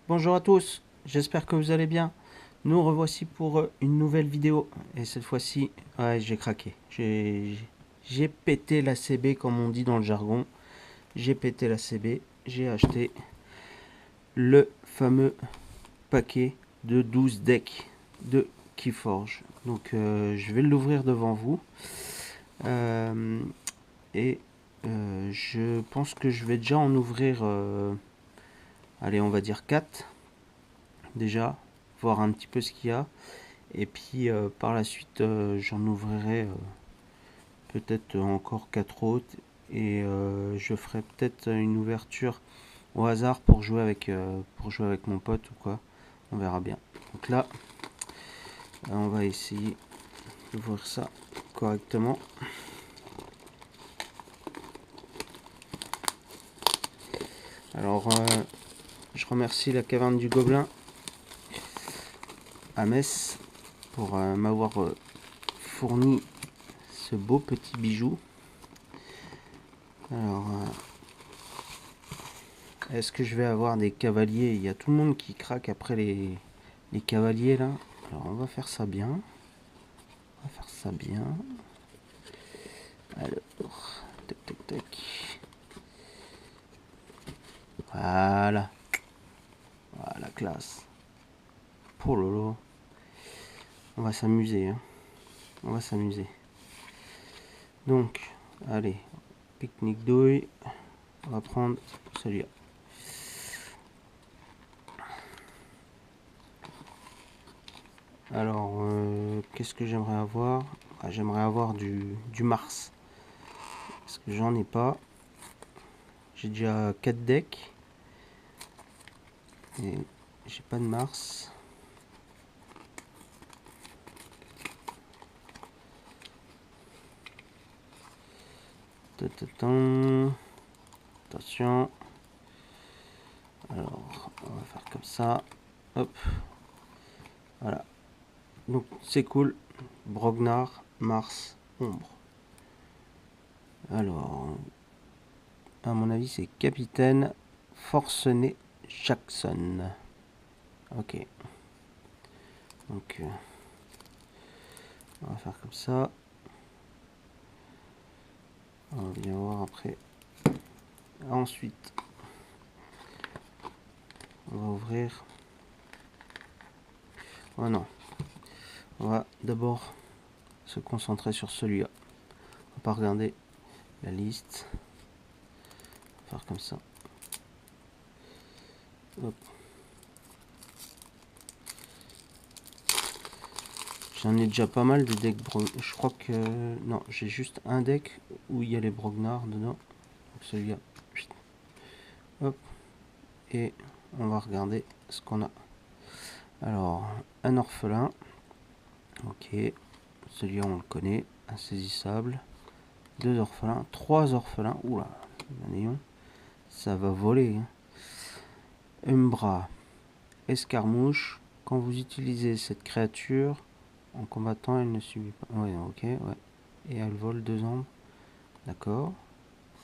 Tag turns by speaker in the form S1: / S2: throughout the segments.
S1: Bonjour à tous, j'espère que vous allez bien. Nous revoici pour une nouvelle vidéo. Et cette fois-ci, ouais, j'ai craqué. J'ai pété la CB comme on dit dans le jargon. J'ai pété la CB. J'ai acheté le fameux paquet de 12 decks de Keyforge. Donc je vais l'ouvrir devant vous. Euh, et je pense que je vais déjà en ouvrir, allez, on va dire 4 déjà, voir un petit peu ce qu'il y a. Et puis par la suite, j'en ouvrirai peut-être encore 4 autres. Et je ferai peut-être une ouverture au hasard pour jouer avec mon pote ou quoi. On verra bien. Donc là, on va essayer d'ouvrir ça correctement. Alors, je remercie la caverne du Gobelin à Metz pour m'avoir fourni ce beau petit bijou. Alors, est-ce que je vais avoir des cavaliers? Il y a tout le monde qui craque après les cavaliers là. Alors, on va faire ça bien. On va faire ça bien. Alors, tac tac tac. Voilà. Voilà, classe. Oh lolo. On va s'amuser, hein. On va s'amuser. Donc, allez, pique-nique douille. On va prendre celui-là. Alors, qu'est-ce que j'aimerais avoir? J'aimerais avoir du Mars. Parce que j'en ai pas. J'ai déjà 4 decks. Et j'ai pas de Mars. Attention. Alors, on va faire comme ça. Hop. Voilà. Donc, c'est cool. Brognar, Mars, Ombre. Alors, à mon avis, c'est Capitaine Forcené Jackson. Ok. Donc, on va faire comme ça. On va bien voir après. Ensuite, on va ouvrir. Oh non. On va d'abord se concentrer sur celui-là. On va pas regarder la liste. On va faire comme ça. Hop. J'en ai déjà pas mal de decks je crois que... Non, j'ai juste un deck où il y a les Brognar dedans. Donc celui-là. Hop. Et on va regarder ce qu'on a. Alors, un orphelin. Ok. Celui-là, on le connaît. Insaisissable. Deux orphelins. Trois orphelins. Oula. Néon. Ça va voler. Hein. Umbra. Escarmouche. Quand vous utilisez cette créature en combattant, elle ne subit pas. Ouais, ok, ouais. Et elle vole 2 ombres. D'accord.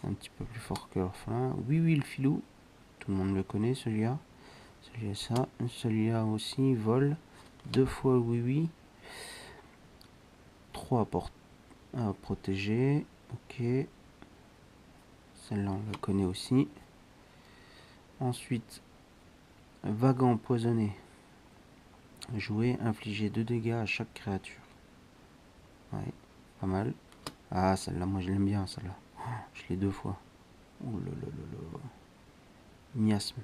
S1: Un petit peu plus fort que l'orphelin. Oui, oui, le filou. Tout le monde le connaît, celui-là. Celui-là, ça. Celui-là aussi, vole. 2 fois oui, oui. 3 à protéger. Ok. Celle-là, on la connaît aussi. Ensuite, vague empoisonné. Jouer, infliger 2 dégâts à chaque créature. Ouais, pas mal. Ah, celle-là, moi je l'aime bien, celle-là. Je l'ai 2 fois. Ouh là là là là. Miasme.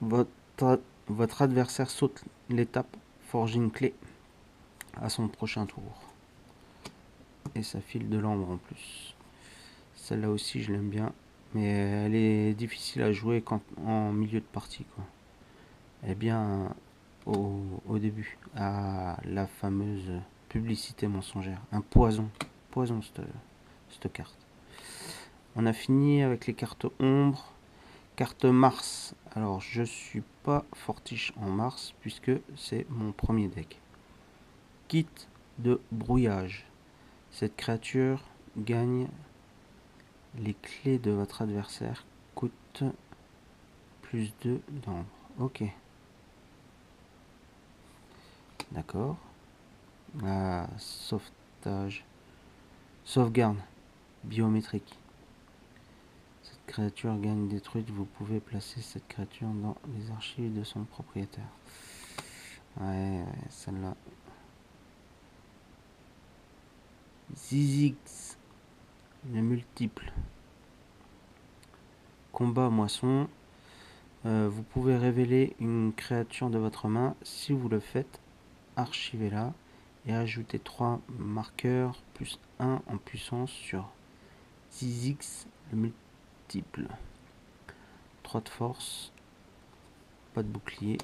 S1: Votre adversaire saute l'étape, forge une clé à son prochain tour. Et ça file de l'ambre en plus. Celle-là aussi, je l'aime bien. Mais elle est difficile à jouer en milieu de partie, quoi. Elle est bien au début. Ah, la fameuse publicité mensongère. Un poison. Poison, cette carte. On a fini avec les cartes ombre. Carte Mars. Alors, je suis pas fortiche en Mars puisque c'est mon premier deck. Kit de brouillage. Cette créature gagne les clés de votre adversaire. Coûte plus 2 d'ambre. Ok. D'accord. Ah, sauvetage. Sauvegarde. Biométrique. Cette créature gagne détruite. Vous pouvez placer cette créature dans les archives de son propriétaire. Ouais, celle-là. Zizix. Le multiple. Combat moisson. Vous pouvez révéler une créature de votre main. Si vous le faites, archivez-la et ajoutez 3 marqueurs plus 1 en puissance sur Zizix le multiple. 3 de force, pas de bouclier.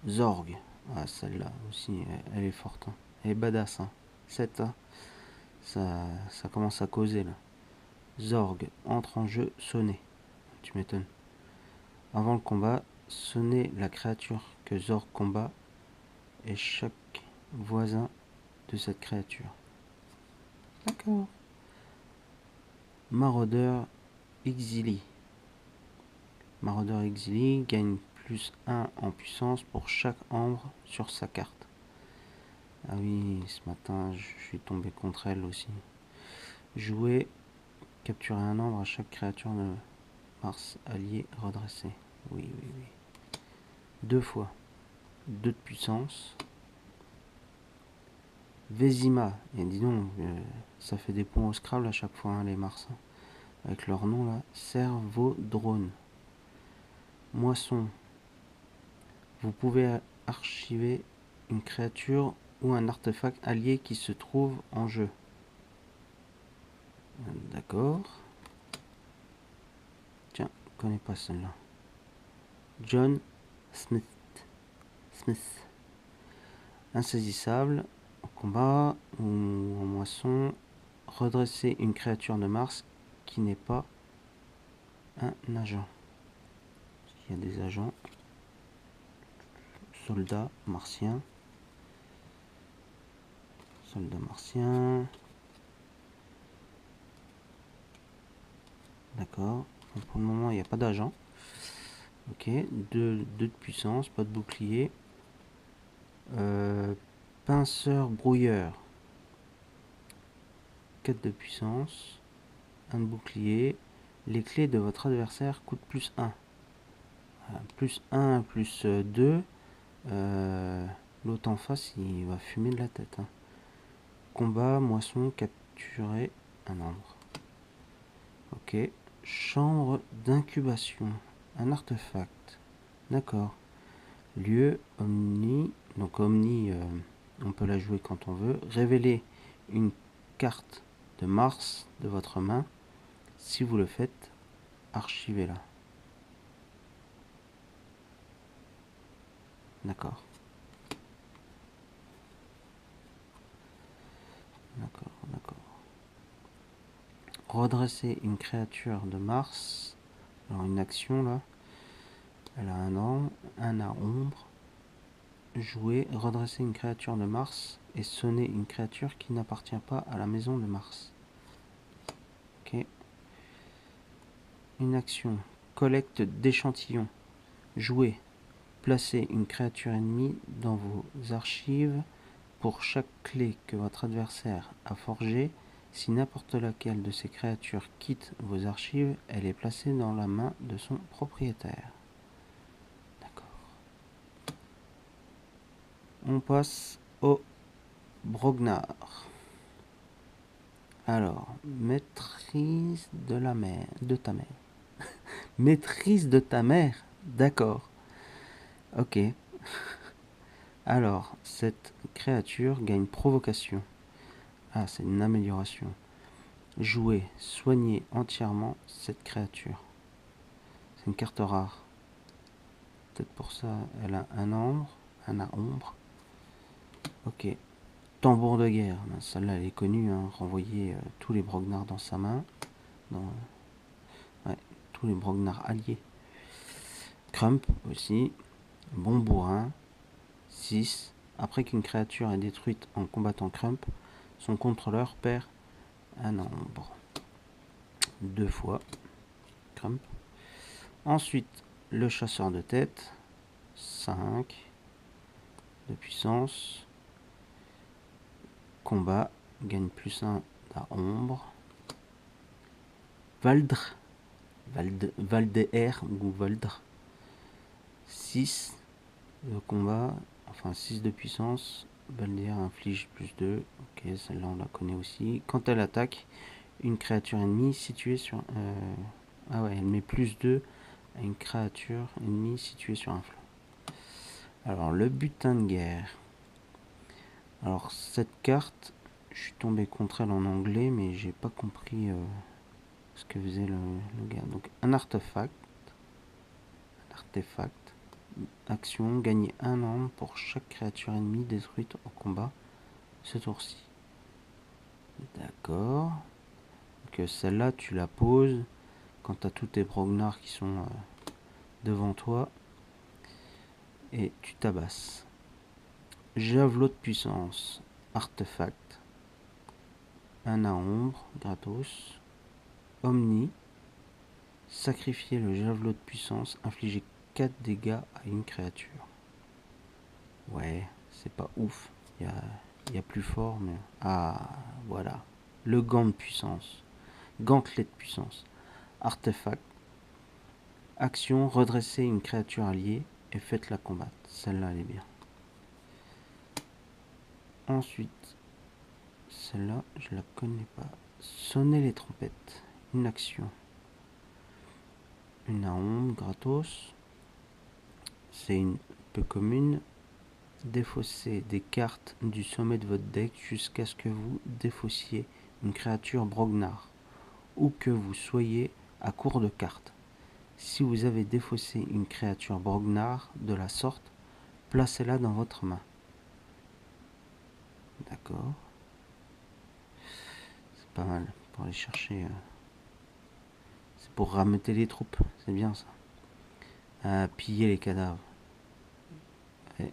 S1: Zorg, ah, celle-là aussi, elle est forte. Hein. Elle est badass. Hein. 7, hein. Ça commence à causer là. Zorg, entre en jeu, sonnez. Tu m'étonnes. Avant le combat, sonnez la créature que Zorg combat et chaque voisin de cette créature. D'accord. Maraudeur Exili. Maraudeur Exili gagne plus 1 en puissance pour chaque ambre sur sa carte. Ah oui, ce matin, je suis tombé contre elle aussi. Jouer, capturer un ambre à chaque créature de Mars allié redressé. Oui, oui, oui. 2 fois. 2 de puissance. Vezima. Et dis donc, ça fait des points au Scrabble à chaque fois, hein, les Mars. Hein. Avec leur nom là. Cerveau drone. Moisson. Vous pouvez archiver une créature ou un artefact allié qui se trouve en jeu. D'accord. Tiens, je connais pas celle-là. John Smith. Insaisissable. En combat ou en moisson. Redresser une créature de Mars qui n'est pas un agent. Il y a des agents. Soldats martiens. Soldats martiens. D'accord. Pour le moment, il n'y a pas d'agent. Ok. 2 de puissance, pas de bouclier. Pinceur brouilleur. 4 de puissance. 1 de bouclier. Les clés de votre adversaire coûtent plus 1. Plus 1, plus 2. L'autre en face, il va fumer de la tête. Hein. Combat, moisson, capturer un ambre. Ok. Chambre d'incubation. Un artefact. D'accord. Lieu, Omni. Donc Omni, on peut la jouer quand on veut. Révéler une carte de Mars de votre main. Si vous le faites, archivez-la. D'accord. D'accord, d'accord. Redresser une créature de Mars. Alors une action là. Elle a un nom, un à ombre. Jouer, redresser une créature de Mars et sonner une créature qui n'appartient pas à la maison de Mars. Ok. Une action, collecte d'échantillons. Jouer, placer une créature ennemie dans vos archives. Pour chaque clé que votre adversaire a forgée, si n'importe laquelle de ces créatures quitte vos archives, elle est placée dans la main de son propriétaire. D'accord. On passe au Brognar. Alors, maîtrise de la mère, de ta mère. Maîtrise de ta mère. D'accord. Ok. Alors, cette créature gagne provocation. Ah, c'est une amélioration. Jouer, soigner entièrement cette créature. C'est une carte rare. Peut-être pour ça, elle a un ombre, un à ombre. Ok. Tambour de guerre. Celle-là, elle est connue. Hein. Renvoyer tous les Brognards dans sa main. Ouais, tous les Brognards alliés. Crump aussi. Bon bourrin. 6. Après qu'une créature est détruite en combattant Crump, son contrôleur perd un ombre. 2 fois. Crump. Ensuite, le chasseur de tête. 5 de puissance. Combat, gagne +1 à ombre. Valdr, Valder ou Valdr, 6 de combat, enfin 6 de puissance. Valder inflige +2. Ok, celle-là on la connaît aussi. Quand elle attaque une créature ennemie située sur... ah ouais, elle met +2 à une créature ennemie située sur un flanc. Alors, le butin de guerre. Alors, cette carte, je suis tombé contre elle en anglais, mais j'ai pas compris ce que faisait le gars. Donc, un artefact. Action, gagner 1 an pour chaque créature ennemie détruite au combat ce tour-ci. D'accord. Donc, celle-là, tu la poses quand tu as tous tes Brognar qui sont devant toi. Et tu tabasses. Javelot de puissance. Artefact. 1 à ombre, gratos. Omni. Sacrifier le javelot de puissance. Infliger 4 dégâts à une créature. Ouais, c'est pas ouf. Il y a plus fort, mais... Ah, voilà. Le gant de puissance. Gantelet de puissance. Artefact. Action, redresser une créature alliée et faites-la combattre. Celle-là, elle est bien. Ensuite, celle-là, je la connais pas. Sonner les trompettes. Une action. Une à ombre, gratos. C'est une peu commune. Défausser des cartes du sommet de votre deck jusqu'à ce que vous défaussiez une créature Brognar ou que vous soyez à court de cartes. Si vous avez défaussé une créature Brognar de la sorte, placez-la dans votre main. D'accord. C'est pas mal pour aller chercher. C'est pour rameuter les troupes. C'est bien ça. Piller les cadavres. Et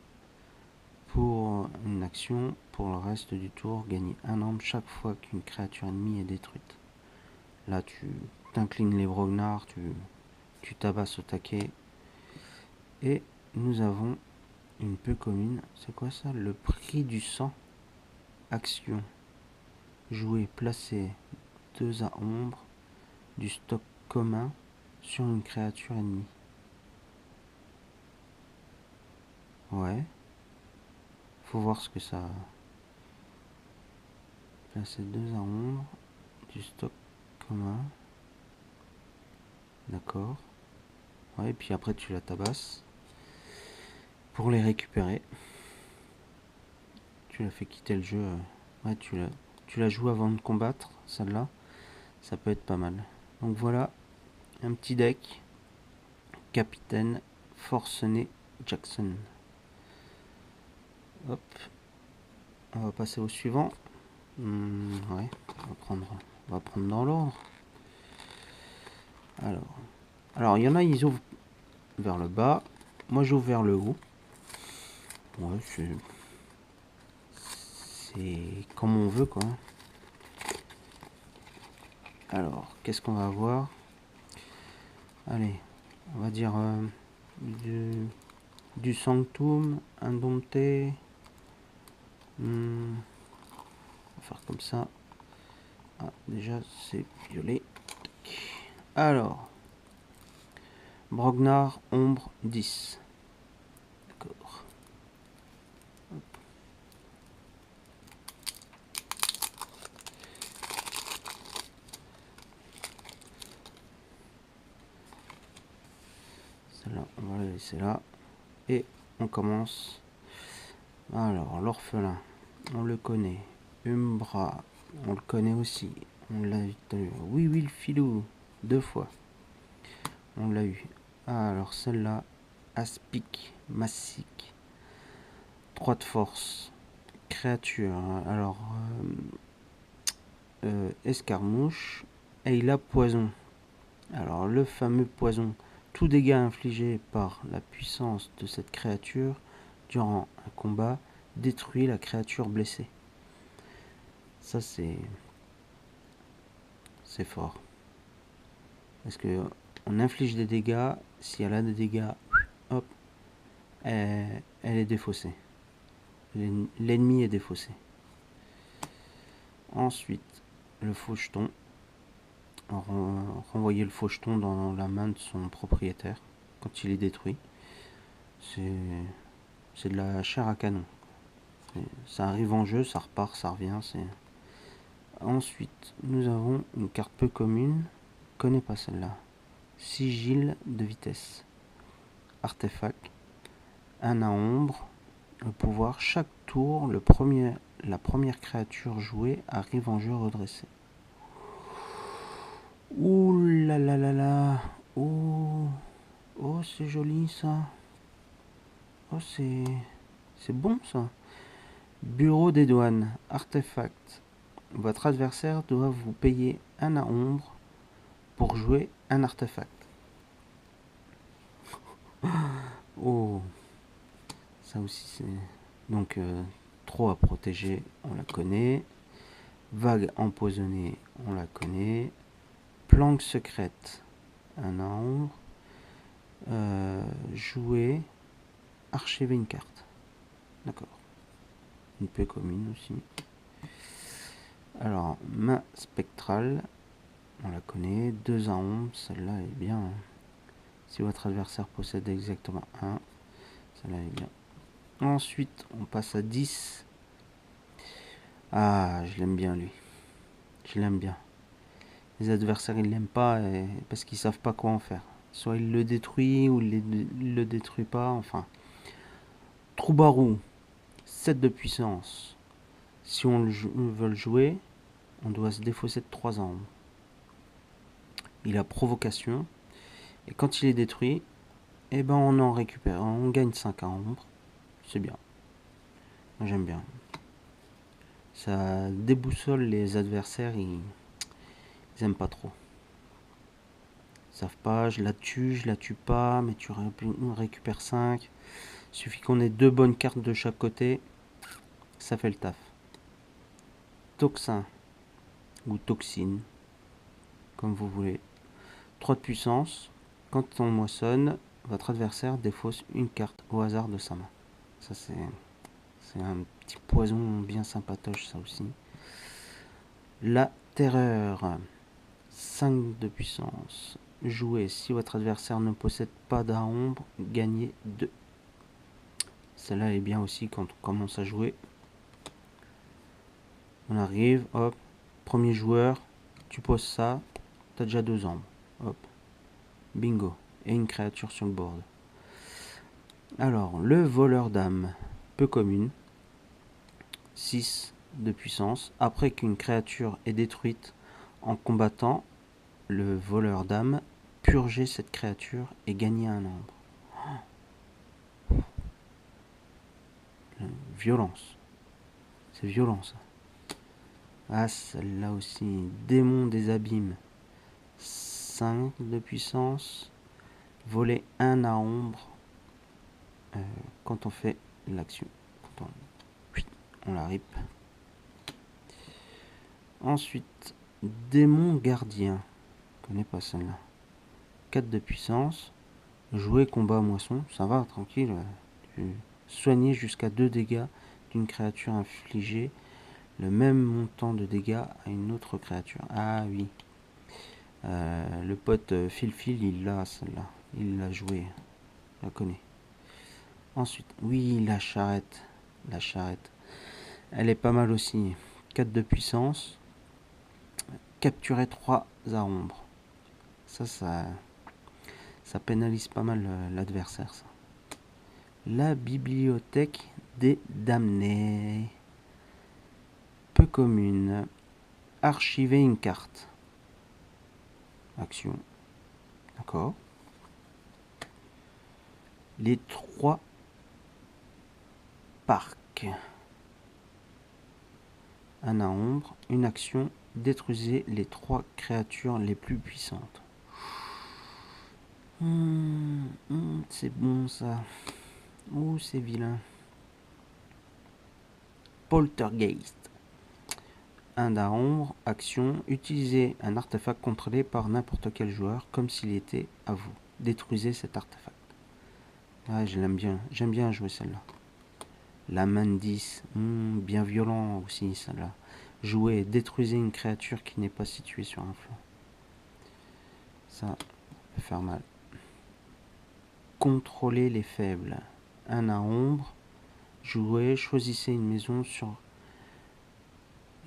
S1: pour une action, pour le reste du tour, gagnez 1 arme chaque fois qu'une créature ennemie est détruite. Là, tu t'inclines les Brognar, tu tabasses au taquet. Et nous avons une peu commune. C'est quoi ça? Le prix du sang. Action. Jouer, placer 2 à ombre du stock commun sur une créature ennemie. Ouais. Faut voir ce que ça... Placer 2 à ombre du stock commun. D'accord. Ouais, et puis après tu la tabasses. Pour les récupérer. Tu la fais quitter le jeu. Ouais, tu la joues avant de combattre, celle-là. Ça peut être pas mal. Donc voilà, un petit deck. Capitaine Forcené Jackson. Hop. On va passer au suivant. Ouais, on va prendre dans l'ordre. Alors, il y en a, ils ouvrent vers le bas. Moi, j'ouvre vers le haut. Ouais, c'est comme on veut, quoi. Alors, qu'est-ce qu'on va avoir? Allez, on va dire du Sanctum, Indompté. On va faire comme ça. Ah, déjà, c'est violet. Alors, Brognar, ombre, 10. D'accord. Celle-là, on va la laisser là. Et on commence. Alors, l'orphelin, on le connaît. Umbra, on le connaît aussi. On l'a eu tout à l'heure. Oui, oui, le filou, 2 fois. On l'a eu. Alors, celle-là, Aspic, Massic. 3 de force. Créature. Alors, escarmouche. Et il a poison. Alors, le fameux poison. Tout dégât infligé par la puissance de cette créature durant un combat détruit la créature blessée. Ça, c'est fort. Parce que on inflige des dégâts. Si elle a des dégâts, hop, elle est défaussée. L'ennemi est défaussé. Ensuite, le faucheton. Renvoyer le faucheton dans la main de son propriétaire quand il est détruit. C'est de la chair à canon. Ça arrive en jeu, ça repart, ça revient. Ensuite, nous avons une carte peu commune. Je connais pas celle-là. Sigil de vitesse. Artefact. 1 à ombre. Le pouvoir, chaque tour, la première créature jouée arrive en jeu redressée. Ouh là là là là. Oh, oh c'est joli ça. Oh c'est bon ça. Bureau des douanes. Artefact. Votre adversaire doit vous payer 1 à ombre pour jouer un artefact. Oh, ça aussi c'est... Donc, trop à protéger, on la connaît. Vague empoisonnée, on la connaît. Planque secrète, 1 à ombre. Jouer, archiver une carte. D'accord. Une peu commune aussi. Alors, main spectrale, on la connaît. 2 à ombre, celle-là est bien. Hein. Si votre adversaire possède exactement 1, celle-là est bien. Ensuite, on passe à 10. Ah, je l'aime bien lui. Je l'aime bien. Les adversaires, ils l'aiment pas parce qu'ils savent pas quoi en faire. Soit il le détruit ou il le détruit pas. Enfin, Troubarou, 7 de puissance. Si on veut le jouer, on doit se défausser de 3 à ombre. Il a provocation. Et quand il est détruit, eh ben on en récupère. On gagne 5 à ombre. C'est bien. Moi j'aime bien. Ça déboussole les adversaires. Ils aiment pas trop. Ils savent pas, je la tue pas, mais tu récupères 5. Il suffit qu'on ait 2 bonnes cartes de chaque côté. Ça fait le taf. Toxin ou toxine, comme vous voulez. 3 de puissance. Quand on moissonne, votre adversaire défausse une carte au hasard de sa main. Ça c'est un petit poison bien sympatoche ça aussi. La terreur. 5 de puissance. Jouez si votre adversaire ne possède pas d'ombre, gagnez 2. Celle-là est bien aussi quand on commence à jouer. On arrive, hop, premier joueur, tu poses ça, t'as déjà 2 ombres. Hop, bingo. Et une créature sur le board. Alors, le voleur d'âme, peu commune. 6 de puissance. Après qu'une créature est détruite en combattant, le voleur d'âme purger cette créature et gagner un ombre. Violence. C'est violent ça. Ah, celle-là aussi. Démon des abîmes. 5 de puissance. Voler 1 à ombre quand on fait l'action. Quand on la rip. Ensuite, démon gardien. Je connais pas celle-là. 4 de puissance. Jouer combat moisson. Ça va, tranquille. Soigner jusqu'à 2 dégâts d'une créature infligée. Le même montant de dégâts à une autre créature. Ah oui. Le pote Phil, il l'a celle-là. Il l'a joué. Je la connais. Ensuite, oui, la charrette. La charrette. Elle est pas mal aussi. 4 de puissance. Capturer 3 à ombre. Ça pénalise pas mal l'adversaire, ça. La bibliothèque des damnés. Peu commune. Archiver une carte. Action. D'accord. Les 3 parcs. 1 à ombre. Une action. Détruisez les 3 créatures les plus puissantes. C'est bon ça. Oh, c'est vilain. Poltergeist. 1 à ombre. Action. Utilisez un artefact contrôlé par n'importe quel joueur comme s'il était à vous. Détruisez cet artefact. Ah, je l'aime bien. J'aime bien jouer celle-là. La main 10. Bien violent aussi, celle-là. Jouez, détruisez une créature qui n'est pas située sur un flanc. Ça peut faire mal. Contrôlez les faibles. Un à ombre. Jouez, choisissez une maison sur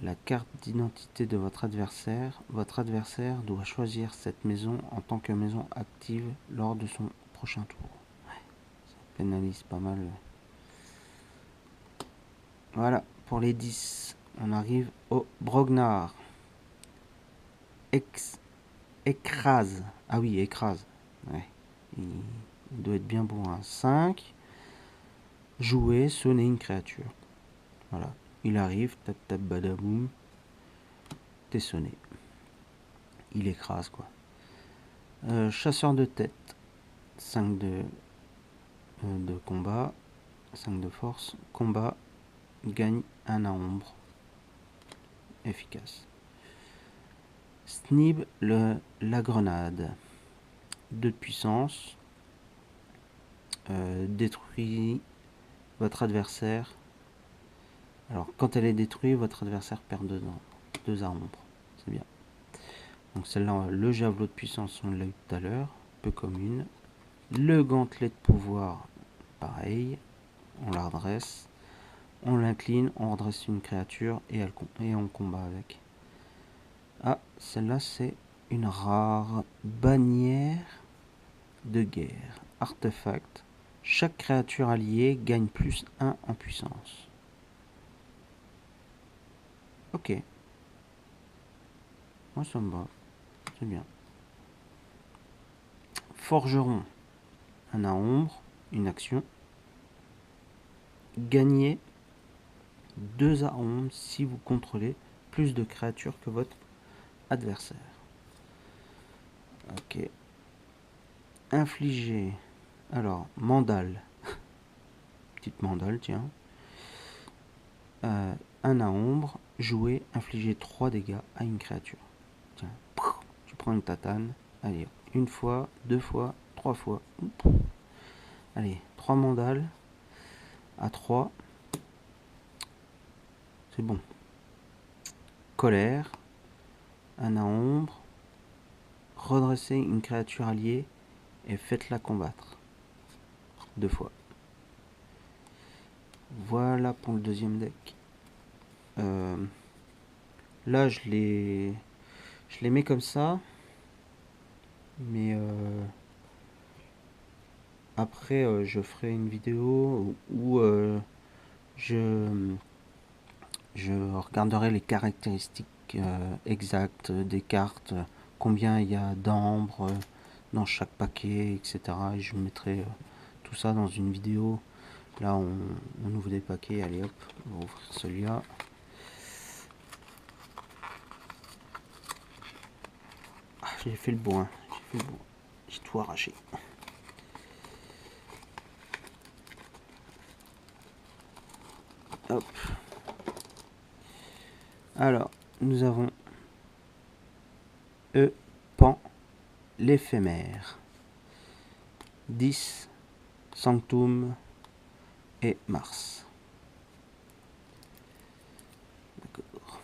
S1: la carte d'identité de votre adversaire. Votre adversaire doit choisir cette maison en tant que maison active lors de son prochain tour. Ouais, ça pénalise pas mal. Voilà, pour les 10. On arrive au Brognar. Écrase. Ah oui, écrase. Ouais. Il doit être bien bon. Hein. 5. Jouer, sonner une créature. Voilà. Il arrive, tap tap badaboum. T'es sonné. Il écrase quoi. Chasseur de tête. 5 de combat. 5 de force. Combat. Gagne 1 à ombre. Efficace. Snib la grenade. 2 de puissance. Détruit votre adversaire. Alors quand elle est détruite, votre adversaire perd 2 à ombre. C'est bien. Donc celle-là, le javelot de puissance, on l'a eu tout à l'heure. Peu commune. Le gantelet de pouvoir, pareil. On la redresse. On l'incline, on redresse une créature et on combat avec. Ah, celle-là c'est une rare bannière de guerre. Artefact. Chaque créature alliée gagne plus 1 en puissance. Ok. Moi ça me va. C'est bien. Forgeron. Un à ombre. Une action. Gagnez 2 à ombre si vous contrôlez plus de créatures que votre adversaire. Ok. Infliger. Alors, mandale. Petite mandale, tiens. 1 à ombre. Jouer, infliger 3 dégâts à une créature. Tiens. Tu prends une tatane. Allez, une fois, 2 fois, 3 fois. Allez, 3 mandales. À 3. C'est bon. Colère. 1 à ombre. Redressez une créature alliée et faites-la combattre. 2 fois. Voilà pour le deuxième deck. Là, je les mets comme ça. Mais après, je ferai une vidéo où je regarderai les caractéristiques exactes des cartes, combien il y a d'ambre dans chaque paquet, etc. Et je mettrai tout ça dans une vidéo. Là, on ouvre des paquets. Allez hop, on va ouvrir celui-là. Ah, j'ai fait le bois. J'ai tout arraché. Hop. Alors, nous avons Pan, l'éphémère. 10, Sanctum et Mars. D'accord.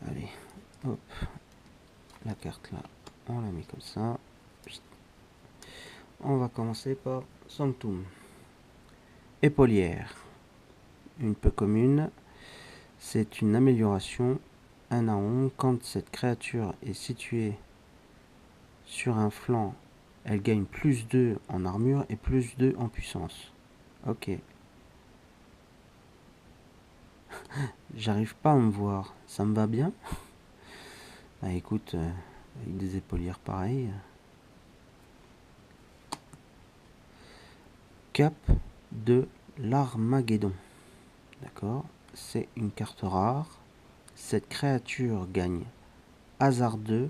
S1: Allez, hop. La carte là, on la met comme ça. On va commencer par Sanctum. Épaulière. Une peu commune. C'est une amélioration 1 à 11. Quand cette créature est située sur un flanc, elle gagne plus 2 en armure et plus 2 en puissance. Ok. J'arrive pas à me voir. Ça me va bien? Bah écoute, avec des épaulières pareilles. Cap de l'Armageddon. D'accord? C'est une carte rare. Cette créature gagne hasard 2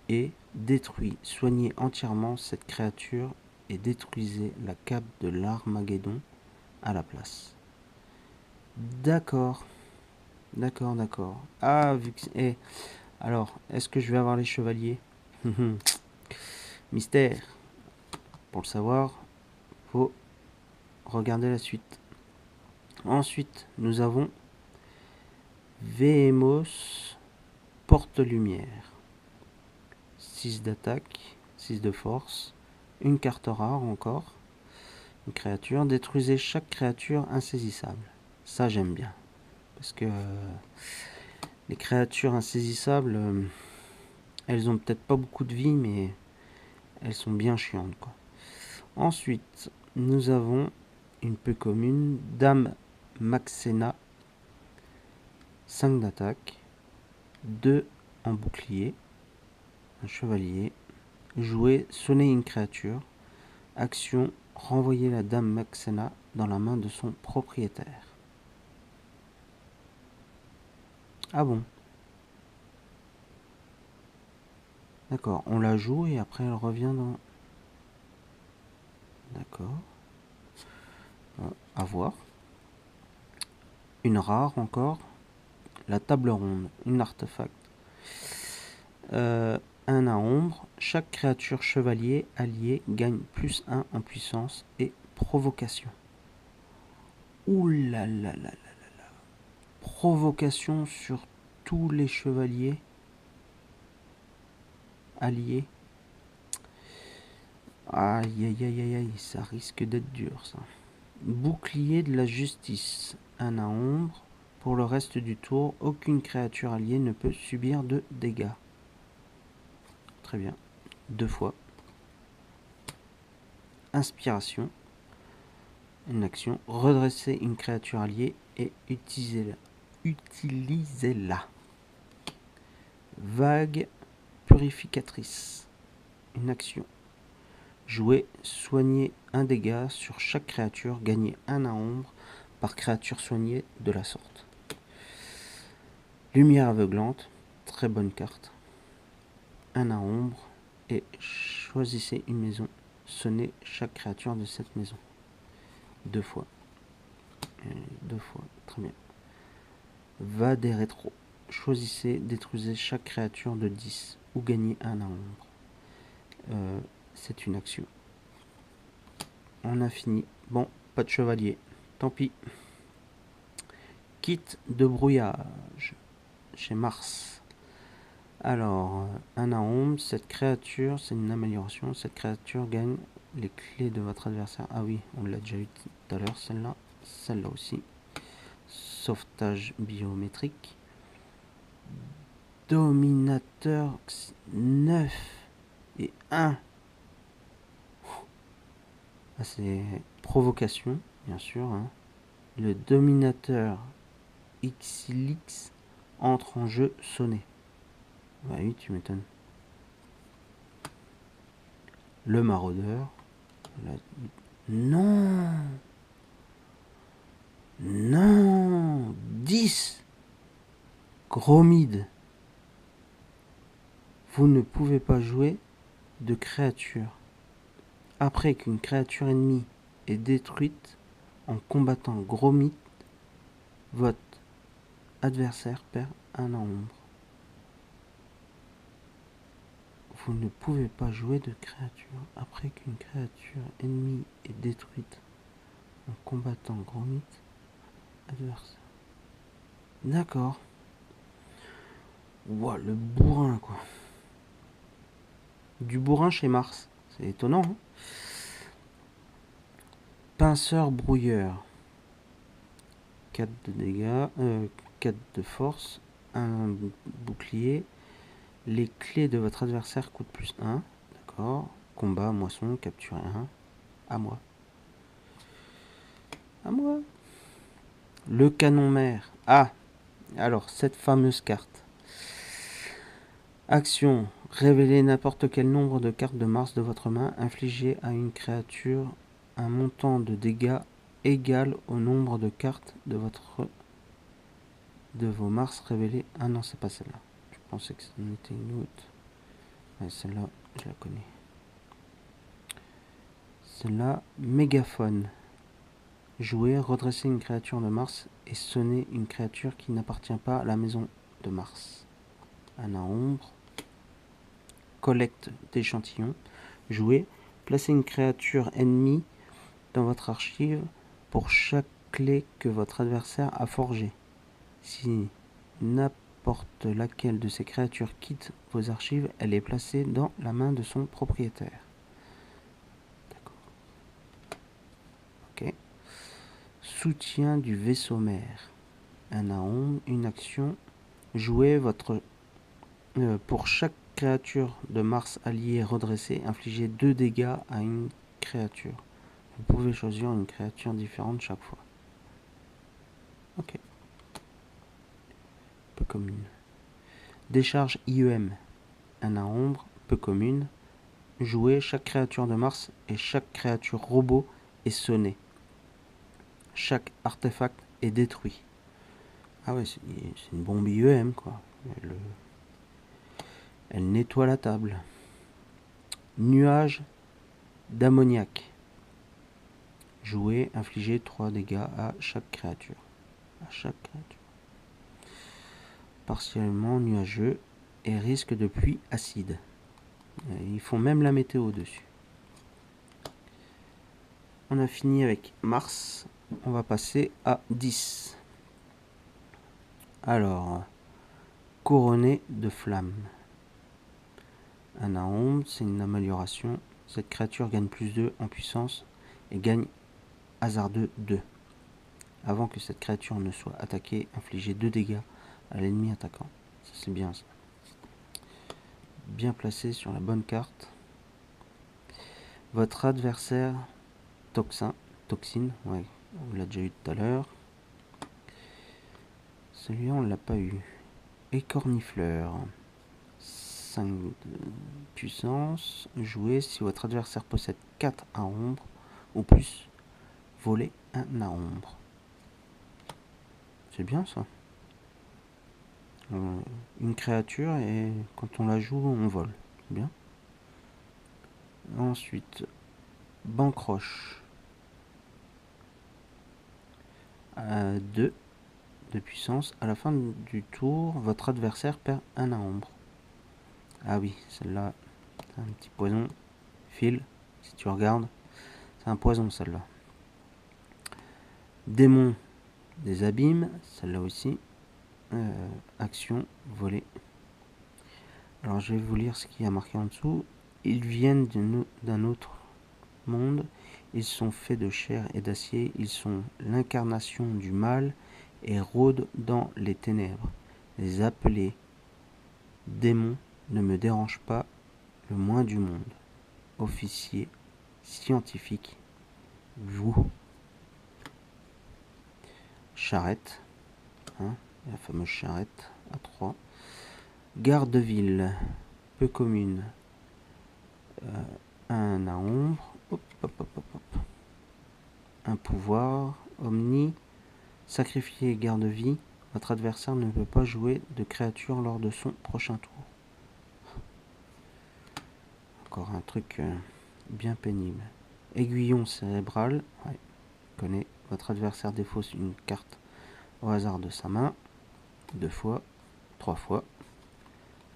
S1: et détruit, soignez entièrement cette créature et détruisez la cape de l'Armageddon à la place. D'accord. D'accord, d'accord. Ah, vu que... Eh, alors, est-ce que je vais avoir les chevaliers? Mystère. Pour le savoir, faut regarder la suite. Ensuite, nous avons Vehemos Porte-Lumière. 6 d'attaque, 6 de force, une carte rare encore, une créature. Détruisez chaque créature insaisissable. Ça, j'aime bien. Parce que les créatures insaisissables, elles ont peut-être pas beaucoup de vie, mais elles sont bien chiantes, quoi. Ensuite, nous avons une peu commune, Dame Maxena, 5 d'attaque, 2 en bouclier, un chevalier. Jouer, sonner une créature. Action, renvoyer la Dame Maxena dans la main de son propriétaire. Ah bon? D'accord, on la joue et après elle revient dans... D'accord. À voir. Une rare encore. La table ronde, une artefact. Un à ombre. Chaque créature chevalier alliée gagne +1 en puissance et provocation. Ouh là là là là. Provocation sur tous les chevaliers alliés. Aïe aïe aïe aïe aïe, ça risque d'être dur ça. Bouclier de la justice, un à ombre. Pour le reste du tour, aucune créature alliée ne peut subir de dégâts. Très bien. 2 fois. Inspiration. Une action. Redresser une créature alliée et utilisez-la. Utilisez-la. Vague purificatrice. Une action. Jouer, soigner un dégât sur chaque créature, gagner un à ombre par créature soignée de la sorte. Lumière aveuglante, très bonne carte. Un à ombre et choisissez une maison. Sonnez chaque créature de cette maison. 2 fois. Et 2 fois, très bien. Va des rétros. Choisissez, détruisez chaque créature de 10 ou gagnez un à ombre. C'est une action. On a fini. Bon, pas de chevalier. Tant pis. Kit de brouillage chez Mars. Alors, un à ombre, cette créature, c'est une amélioration. Cette créature gagne les clés de votre adversaire. Ah oui, on l'a déjà eu tout à l'heure, celle-là. Celle-là aussi. Sauvetage biométrique. Dominateur 9 et 1. Ah, c'est provocation, bien sûr. Hein. Le dominateur Xilix entre en jeu sonné. Bah oui, tu m'étonnes. Le maraudeur. Non. Non. 10. Gromide. Vous ne pouvez pas jouer de créature. Après qu'une créature ennemie est détruite en combattant Gromide, votre adversaire perd un à ombre. Vous ne pouvez pas jouer de créature après qu'une créature ennemie est détruite en combattant Gromit adversaire. D'accord. Ouah, le bourrin quoi. Du bourrin chez Mars. C'est étonnant. Hein, pinceur brouilleur. 4 de dégâts. 4 de force. Un bouclier. Les clés de votre adversaire coûtent +1. D'accord. Combat, moisson, capturer 1. À moi. À moi. Le canon mère. Ah, alors cette fameuse carte. Action. Révélez n'importe quel nombre de cartes de Mars de votre main. Infligez à une créature un montant de dégâts égal au nombre de cartes de vos Mars révélés. Ah non, c'est pas celle-là. Je pensais que c'en était une autre. Ouais, celle-là, je la connais. Celle-là, mégaphone. Jouer, redresser une créature de Mars et sonner une créature qui n'appartient pas à la maison de Mars. Un à ombre. Collecte d'échantillons. Jouer, placez une créature ennemie dans votre archive pour chaque clé que votre adversaire a forgée. Si n'importe laquelle de ces créatures quitte vos archives, elle est placée dans la main de son propriétaire. D'accord. Ok. Soutien du vaisseau mère. Un à ombre, une action. Jouez votre pour chaque créature de Mars alliée redressée, infligez 2 dégâts à une créature. Vous pouvez choisir une créature différente chaque fois. Ok. Peu commune. Décharge IEM. Un à ombre, peu commune. Jouez, chaque créature de Mars et chaque créature robot est sonnée. Chaque artefact est détruit. Ah ouais, c'est une bombe IEM quoi. Elle nettoie la table. Nuage d'ammoniac. Jouer, infliger 3 dégâts à chaque créature. Partiellement nuageux et risque de pluie acide. Ils font même la météo dessus. On a fini avec Mars. On va passer à 10. Alors, couronné de flammes. Un à ombre, c'est une amélioration. Cette créature gagne plus 2 en puissance et gagne hasardeux 2. Avant que cette créature ne soit attaquée, infligez 2 dégâts à l'ennemi attaquant. Ça c'est bien ça. Bien placé sur la bonne carte. Votre adversaire toxine, ouais, on l'a déjà eu tout à l'heure. Celui-là on l'a pas eu. Écornifleur. 5 de puissance. Jouez si votre adversaire possède 4 à ombre ou plus. Volez un à ombre. C'est bien ça. Une créature et quand on la joue on vole. C'est bien. Ensuite, Bancroche. 2 de puissance. À la fin du tour, votre adversaire perd un à ombre. Ah oui, celle-là, c'est un petit poison. File, si tu regardes, c'est un poison celle-là. Démon des abîmes, celle-là aussi. Action, voler. Alors je vais vous lire ce qui a marqué en dessous. Ils viennent d'un autre monde. Ils sont faits de chair et d'acier. Ils sont l'incarnation du mal et rôdent dans les ténèbres. Les appeler démons ne me dérange pas le moins du monde. Officier, scientifique, vous. Charrette, hein, la fameuse charrette à 3. Garde-ville, peu commune, un à ombre. Hop, hop, hop, hop, hop. Un pouvoir, omni, sacrifier garde-vie. Votre adversaire ne peut pas jouer de créature lors de son prochain tour. Encore un truc bien pénible. Aiguillon cérébral, ouais, connaît. Votre adversaire défausse une carte au hasard de sa main. 2 fois, 3 fois.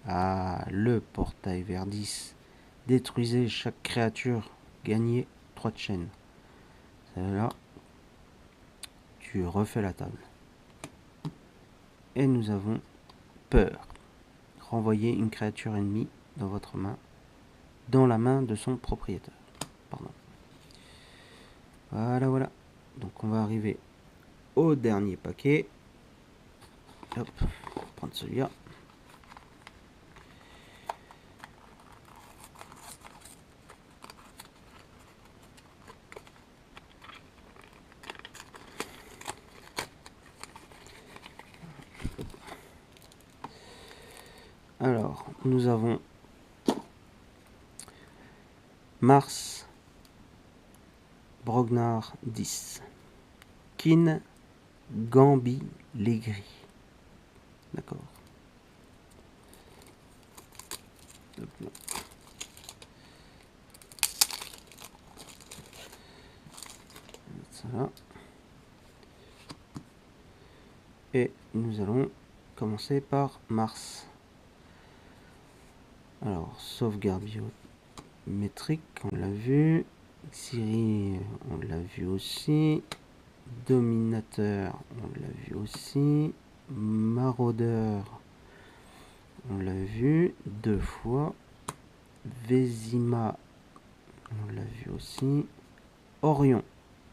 S1: Ah, le portail vers 10. Détruisez chaque créature, gagnez 3 de chaîne. Celle-là, tu refais la table. Et nous avons peur. Renvoyez une créature ennemie dans votre main, dans la main de son propriétaire. Pardon. Voilà, voilà. Donc on va arriver au dernier paquet. Hop, on va prendre celui-là. Alors, nous avons Mars, Brognar 10, Kin, Gambi, Legris. D'accord. Ça là. Et nous allons commencer par Mars. Alors, sauvegarde biométrique, on l'a vu. Xiri, on l'a vu aussi. Dominateur, on l'a vu aussi. Maraudeur, on l'a vu 2 fois. Vésima, on l'a vu aussi. Orion,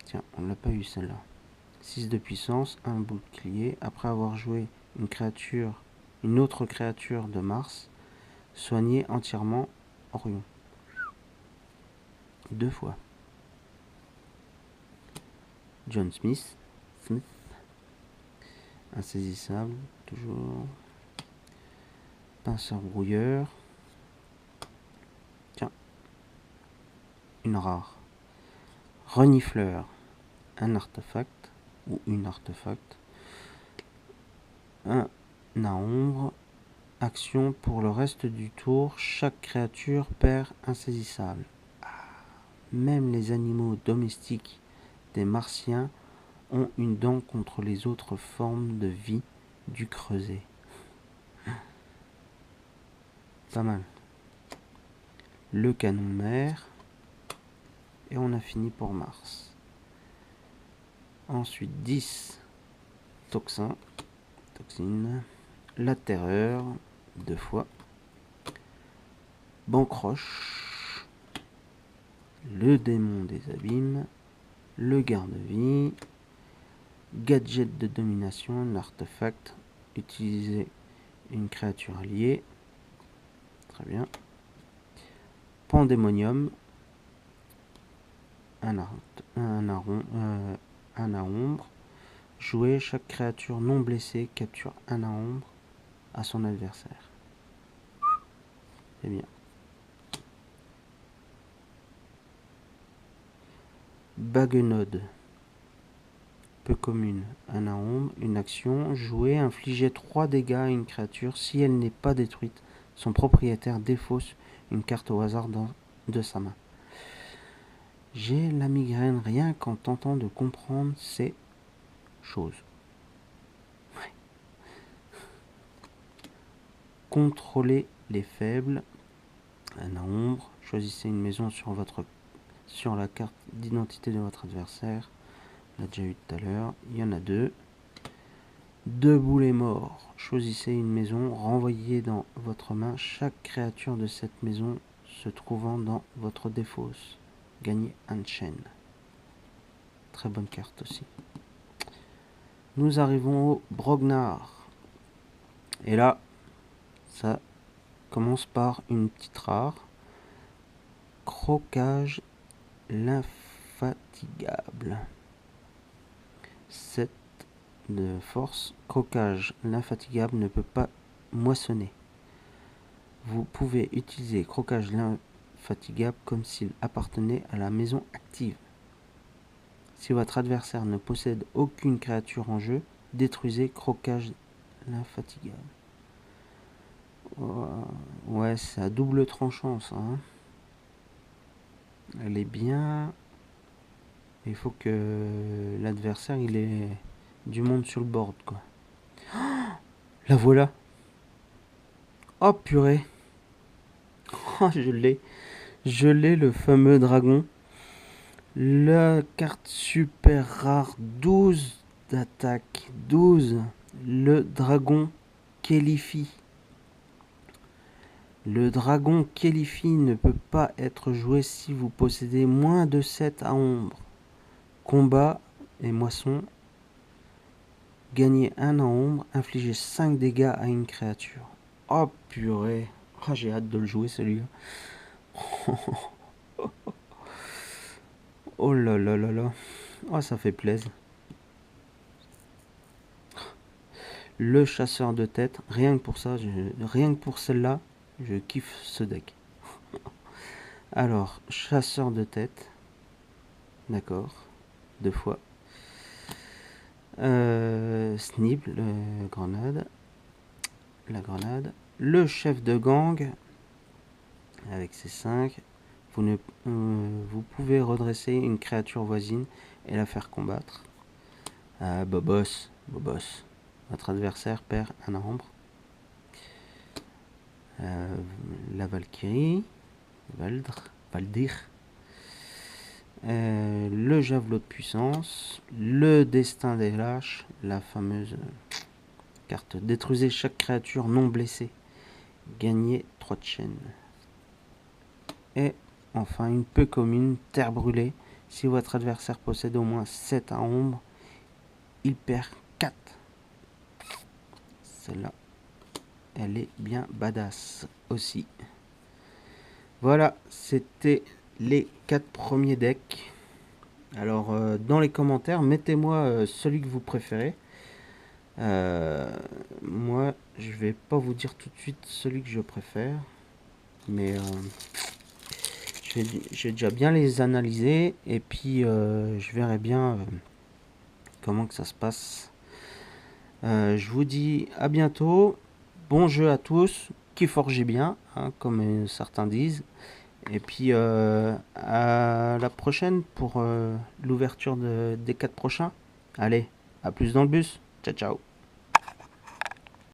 S1: tiens, on l'a pas eu celle-là. 6 de puissance, 1 bouclier. Après avoir joué une autre créature de Mars, soigner entièrement Orion. 2 fois. John Smith, insaisissable, toujours. Pinceur brouilleur. Tiens, une rare. Renifleur, un artefact ou une artefact. Un à ombre. Action pour le reste du tour, chaque créature perd insaisissable. Même les animaux domestiques des Martiens ont une dent contre les autres formes de vie du creuset. Pas mal. Le canon mère. Et on a fini pour Mars. Ensuite 10 toxines. La terreur, 2 fois. Bancroche. Le démon des abîmes. Le garde-vie. Gadget de domination, un artefact. Utiliser une créature alliée. Très bien. Pandémonium. Un à ombre. Jouer, chaque créature non blessée capture un à ombre à son adversaire. C'est bien. Baguenode. Peu commune. Un à ombre. Une action. Jouer, infliger 3 dégâts à une créature. Si elle n'est pas détruite, son propriétaire défausse une carte au hasard de sa main. J'ai la migraine rien qu'en tentant de comprendre ces choses. Ouais. Contrôler les faibles. Un à ombre. Choisissez une maison sur la carte d'identité de votre adversaire. On l'a déjà eu tout à l'heure. Il y en a 2. Debout les morts. Choisissez une maison. Renvoyez dans votre main chaque créature de cette maison se trouvant dans votre défausse. Gagnez un chaîne. Très bonne carte aussi. Nous arrivons au Brognar. Et là, ça commence par une petite rare. Croquage l'infatigable. 7 de force. Croquage l'infatigable ne peut pas moissonner. Vous pouvez utiliser croquage l'infatigable comme s'il appartenait à la maison active. Si votre adversaire ne possède aucune créature en jeu, détruisez croquage l'infatigable. Ouais, c'est à double tranchant ça. Hein. Elle est bien. Il faut que l'adversaire il ait du monde sur le board quoi. La voilà. Oh purée. Oh, je l'ai. Je l'ai, le fameux dragon. La carte super rare, 12 d'attaque. 12. Le dragon Kellifi. Le dragon Kellifi ne peut pas être joué si vous possédez moins de 7 à ombre. Combat et moisson. Gagnez 1 à ombre. Infligez 5 dégâts à une créature. Oh purée. Oh, j'ai hâte de le jouer celui-là. Oh là là là là. Oh, ça fait plaisir. Le chasseur de tête. Rien que pour ça, rien que pour celle-là, je kiffe ce deck. Alors, chasseur de tête. D'accord. 2 fois. Snip, grenade. La grenade. Le chef de gang. Avec ses 5. Vous pouvez redresser une créature voisine et la faire combattre. Ah, Bobos. Bobos. Votre adversaire perd un ambre. La Valkyrie, Valdir, le javelot de puissance, le destin des lâches, la fameuse carte détruisez chaque créature non blessée, gagnez 3 de chaîne. Et enfin une peu commune, terre brûlée. Si votre adversaire possède au moins 7 à ombre, il perd 4. Celle-là, elle est bien badass aussi. Voilà, c'était les 4 premiers decks. Alors, dans les commentaires, mettez-moi celui que vous préférez. Moi, je vais pas vous dire tout de suite celui que je préfère. Mais je vais déjà bien les analyser. Et puis, je verrai bien comment que ça se passe. Je vous dis à bientôt. Bon jeu à tous. Qui forgez bien, hein, comme certains disent. Et puis à la prochaine pour l'ouverture des 4 prochains. Allez, à plus dans le bus. Ciao, ciao.